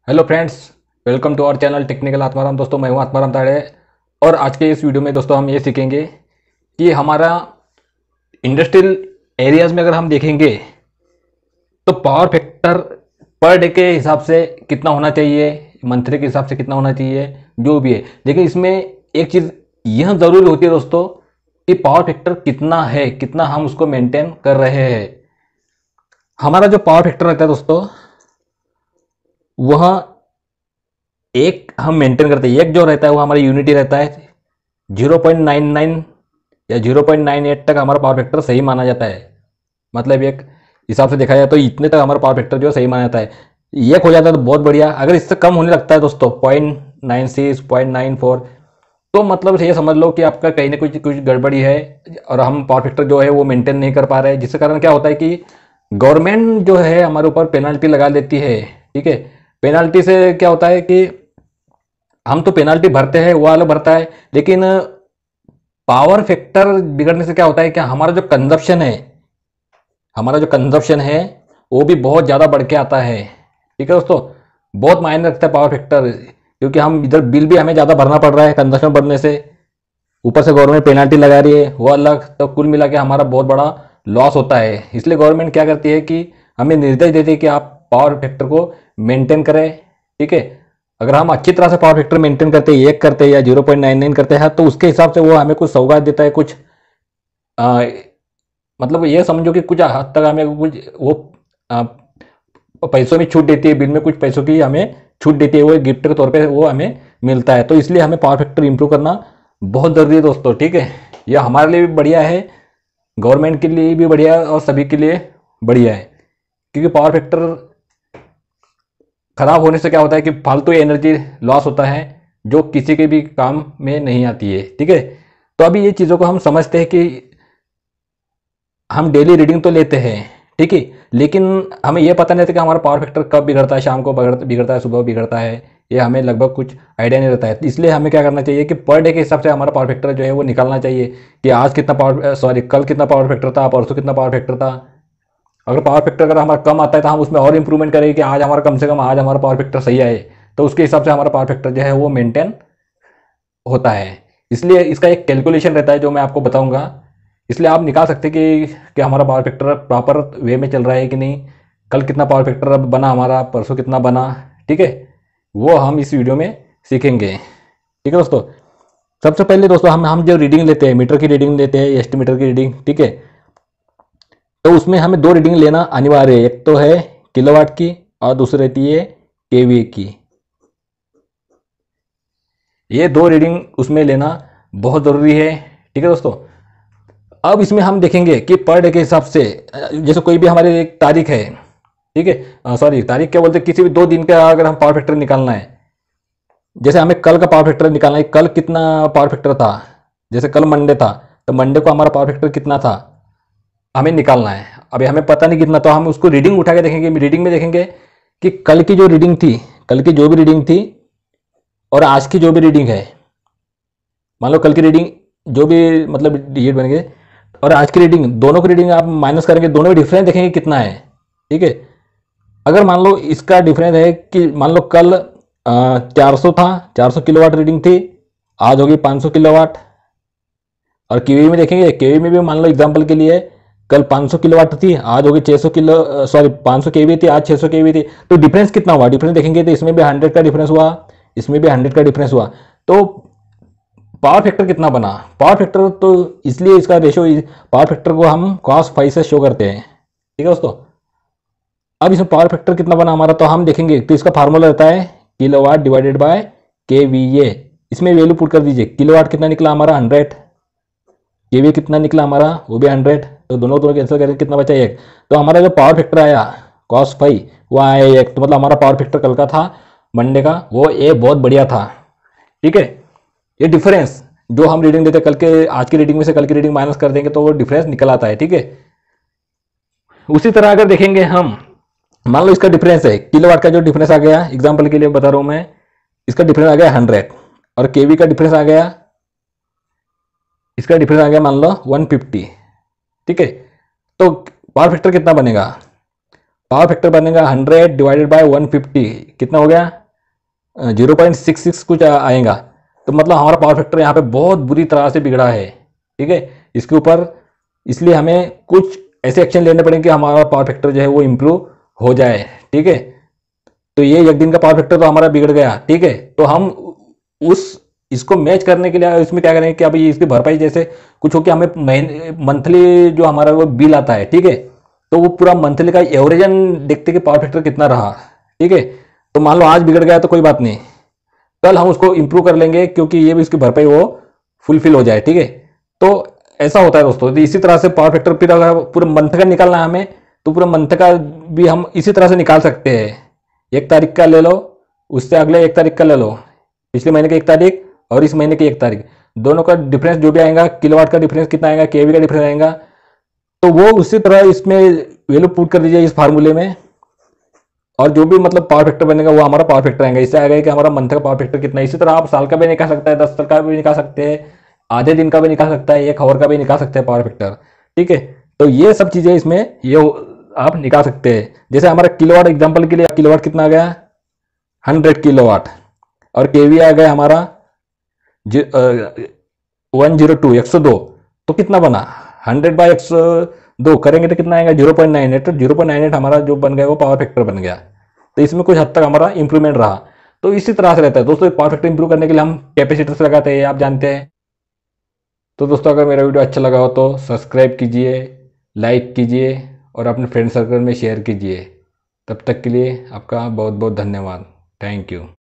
Hello friends, welcome to our channel technical Atmaram. दोस्तों, मैं हूं आत्माराम ताड़े और आज के इस वीडियो में दोस्तों हम ये सीखेंगे कि हमारा इंडस्ट्रियल एरियाज में अगर हम देखेंगे तो पावर फैक्टर पर डे के हिसाब से कितना होना चाहिए, मंथली के हिसाब से कितना होना चाहिए, जो भी है। देखिए, इसमें एक चीज़ यह ज़रूरी होती है दोस्तों कि पावर फैक्टर कितना है, कितना हम उसको मेंटेन कर रहे हैं। हमारा जो पावर फैक्टर रहता है दोस्तों, वह एक हम मेंटेन करते हैं। एक जो रहता है वो हमारा यूनिटी रहता है 0.99 या 0.98 तक हमारा पावर फैक्टर सही माना जाता है। मतलब एक हिसाब से देखा जाए तो इतने तक हमारा पावर फैक्टर जो है सही माना जाता है। एक हो जाता है तो बहुत बढ़िया। अगर इससे कम होने लगता है दोस्तों 0.96 0.94 तो मतलब ये समझ लो कि आपका कहीं ना कुछ कुछ गड़बड़ी है और हम पावर फैक्टर जो है वो मेंटेन नहीं कर पा रहे हैं, जिसके कारण क्या होता है कि गवर्नमेंट जो है हमारे ऊपर पेनल्टी लगा देती है। ठीक है, पेनल्टी से क्या होता है कि हम तो पेनल्टी भरते हैं, वो वाला भरता है, लेकिन पावर फैक्टर बिगड़ने से क्या होता है कि हमारा जो कंजप्शन है वो भी बहुत ज़्यादा बढ़ के आता है। ठीक है दोस्तों, बहुत मायने रखता है पावर फैक्टर, क्योंकि हम इधर बिल भी हमें ज़्यादा भरना पड़ रहा है कंजप्शन बढ़ने से, ऊपर से गवर्नमेंट पेनल्टी लगा रही है वो अलग, तो कुल मिला के हमारा बहुत बड़ा लॉस होता है। इसलिए गवर्नमेंट क्या करती है कि हमें निर्देश देती है कि आप पावर फैक्टर को मेंटेन करें। ठीक है, अगर हम अच्छी तरह से पावर फैक्टर मेंटेन करते हैं, एक करते हैं या 0.99 करते हैं, तो उसके हिसाब से वो हमें कुछ सौगात देता है, कुछ आ, मतलब ये समझो कि कुछ हद तक हमें कुछ वो आ, पैसों में छूट देती है, बिल में कुछ पैसों की हमें छूट देती है, वो गिफ्ट के तौर पे वो हमें मिलता है। तो इसलिए हमें पावर फैक्टर इंप्रूव करना बहुत ज़रूरी है दोस्तों। ठीक है, यह हमारे लिए भी बढ़िया है, गवर्नमेंट के लिए भी बढ़िया है और सभी के लिए बढ़िया है, क्योंकि पावर फैक्टर खराब होने से क्या होता है कि फालतू एनर्जी लॉस होता है जो किसी के भी काम में नहीं आती है। ठीक है, तो अभी ये चीज़ों को हम समझते हैं कि हम डेली रीडिंग तो लेते हैं, ठीक है, लेकिन हमें यह पता नहीं रहता कि हमारा पावर फैक्टर कब बिगड़ता है, शाम को बिगड़ता है, सुबह बिगड़ता है, ये हमें लगभग कुछ आइडिया नहीं रहता है। इसलिए हमें क्या करना चाहिए कि पर डे के हिसाब से हमारा पावर फैक्टर जो है वो निकालना चाहिए कि आज कितना पावर सॉरी कल कितना पावर फैक्टर था, परसों कितना पावर फैक्टर था। अगर पावर फैक्टर अगर हमारा कम आता है तो हम उसमें और इंप्रूवमेंट करेंगे कि आज हमारा कम से कम आज हमारा पावर फैक्टर सही आए, तो उसके हिसाब से हमारा पावर फैक्टर जो है वो मेंटेन होता है। इसलिए इसका एक कैलकुलेशन रहता है जो मैं आपको बताऊंगा। इसलिए आप निकाल सकते हैं कि हमारा पावर फैक्टर प्रॉपर वे में चल रहा है कि नहीं, कल कितना पावर फैक्टर अब बना हमारा, परसों कितना बना। ठीक है, वो हम इस वीडियो में सीखेंगे। ठीक है दोस्तों, सबसे पहले दोस्तों हम जो रीडिंग लेते हैं, मीटर की रीडिंग लेते हैं, एस्टीमीटर की रीडिंग, ठीक है, तो उसमें हमें दो रीडिंग लेना अनिवार्य है। एक तो है किलोवाट की और दूसरी रहती है केवी की। ये दो रीडिंग उसमें लेना बहुत ज़रूरी है। ठीक है दोस्तों, अब इसमें हम देखेंगे कि पर डे के हिसाब से जैसे कोई भी हमारी एक तारीख है, ठीक है, सॉरी तारीख क्या बोलते हैं, किसी भी 2 दिन का अगर हम पावर फैक्टर निकालना है, जैसे हमें कल का पावर फैक्टर निकालना है, कल कितना पावर फैक्टर था, जैसे कल मंडे था तो मंडे को हमारा पावर फैक्टर कितना था हमें निकालना है। अभी हमें पता नहीं कितना, तो हम उसको रीडिंग उठा के देखेंगे, रीडिंग में देखेंगे कि कल की जो रीडिंग थी, कल की जो भी रीडिंग थी और आज की जो भी रीडिंग है, मान लो कल की रीडिंग जो भी मतलब डिजिट बन गए और आज की रीडिंग, दोनों की रीडिंग आप माइनस करेंगे, दोनों में डिफरेंस देखेंगे कितना है। ठीक है, अगर मान लो इसका डिफरेंस है कि मान लो कल 400 था, 400 किलोवाट रीडिंग थी, आज होगी 500 किलोवाट। और केवी में देखेंगे, केवी में भी मान लो एग्जांपल के लिए कल 500 किलोवाट थी, आज होगी 600 किलो सॉरी 500 केवी थी, आज 600 केवी थी, तो डिफरेंस कितना हुआ, डिफरेंस देखेंगे तो इसमें भी 100 का डिफरेंस हुआ, इसमें भी 100 का डिफरेंस हुआ। तो पावर फैक्टर कितना बना, पावर फैक्टर तो इसलिए इसका रेशियो, पावर फैक्टर को हम cos फाइव से शो करते हैं। ठीक है दोस्तों, अब इसमें पावर फैक्टर कितना बना हमारा तो हम देखेंगे, तो इसका फार्मूला रहता है किलोवाट डिवाइडेड बाय केवीए। इसमें वैल्यू पुट कर दीजिए, किलोवाट कितना निकला हमारा 100, केवीए कितना निकला हमारा वो भी 100, तो दोनों दोनों कैंसिल करके कितना बचा 1। तो हमारा जो पावर फैक्टर आया cos5 वो आया 1, तो मतलब हमारा पावर फैक्टर कल का था मंडे का वो बहुत बढ़िया था। ठीक है, ये डिफरेंस जो हम रीडिंग देते कल के आज की रीडिंग में से कल की रीडिंग माइनस कर देंगे तो वो डिफरेंस निकल आता है। ठीक है, उसी तरह अगर देखेंगे हम, मान लो इसका डिफरेंस है किलोवाट का, जो डिफरेंस आ गया एग्जांपल के लिए बता रहा हूं मैं, इसका डिफरेंस आ गया 100 और केवी का डिफरेंस आ गया, इसका डिफरेंस आ गया मान लो 150। ठीक है, तो पावर फैक्टर कितना बनेगा, पावर फैक्टर बनेगा 100 डिवाइडेड बाय 150, कितना हो गया 0.66 कुछ आएगा। तो मतलब हमारा पावर फैक्टर यहाँ पे बहुत बुरी तरह से बिगड़ा है। ठीक है, इसके ऊपर इसलिए हमें कुछ ऐसे एक्शन लेने पड़ेंगे कि हमारा पावर फैक्टर जो है वो इम्प्रूव हो जाए। ठीक है, तो ये एक दिन का पावर फैक्टर तो हमारा बिगड़ गया। ठीक है, तो हम उस इसको मैच करने के लिए इसमें क्या करेंगे कि अभी इसकी भरपाई जैसे कुछ हो कि हमें महीने मंथली जो हमारा वो बिल आता है, ठीक है, तो वो पूरा मंथली का एवरेजन देखते कि पावर फैक्टर कितना रहा। ठीक है, तो मान लो आज बिगड़ गया तो कोई बात नहीं, कल हम उसको इंप्रूव कर लेंगे क्योंकि ये भी उसकी भरपाई वो फुलफिल हो जाए। ठीक है, तो ऐसा होता है दोस्तों। तो इसी तरह से पावर फैक्टर फिर अगर पूरे मंथ का निकालना है हमें, तो पूरे मंथ का भी हम इसी तरह से निकाल सकते हैं। 1 तारीख का ले लो, उससे अगले 1 तारीख का ले लो, पिछले महीने की 1 तारीख और इस महीने की 1 तारीख, दोनों का डिफरेंस जो भी आएगा, किलोवाट का डिफरेंस कितना आएगा, केवी का डिफरेंस आएगा, तो वो उसी तरह इसमें वैल्यू पुट कर दीजिए इस फार्मूले में, और जो भी मतलब पावर फैक्टर बनेगा वो हमारा पावर फैक्टर आएगा। इससे आएगा कि हमारा मंथ का पावर फैक्टर कितना है। इसी तरह आप साल का भी निकाल सकते हैं, 10 साल का भी निकाल सकते हैं, आधे दिन का भी निकाल सकता है, 1 आवर का भी निकाल सकते हैं पावर फैक्टर। ठीक है, तो ये सब चीजें इसमें ये आप निकाल सकते हैं। जैसे हमारा किलोवाट, एग्जांपल के लिए किलोवाट कितना आ गया 100 किलोवाट, और केवी आ गया हमारा 102 102, तो कितना बना 100 बाय 102 करेंगे तो कितना आएगा 0.98। तो 0.98 हमारा जो बन गया वो पावर फैक्टर बन गया। तो इसमें कुछ हद तक हमारा इंप्रूवमेंट रहा। तो इसी तरह से रहता है दोस्तों। पावर फैक्टर इंप्रूव करने के लिए हम कैपेसिटर से लगाते हैं, आप जानते हैं। तो दोस्तों अगर मेरा वीडियो अच्छा लगा हो तो सब्सक्राइब कीजिए, लाइक कीजिए और अपने फ्रेंड सर्कल में शेयर कीजिए। तब तक के लिए आपका बहुत बहुत धन्यवाद। Thank you.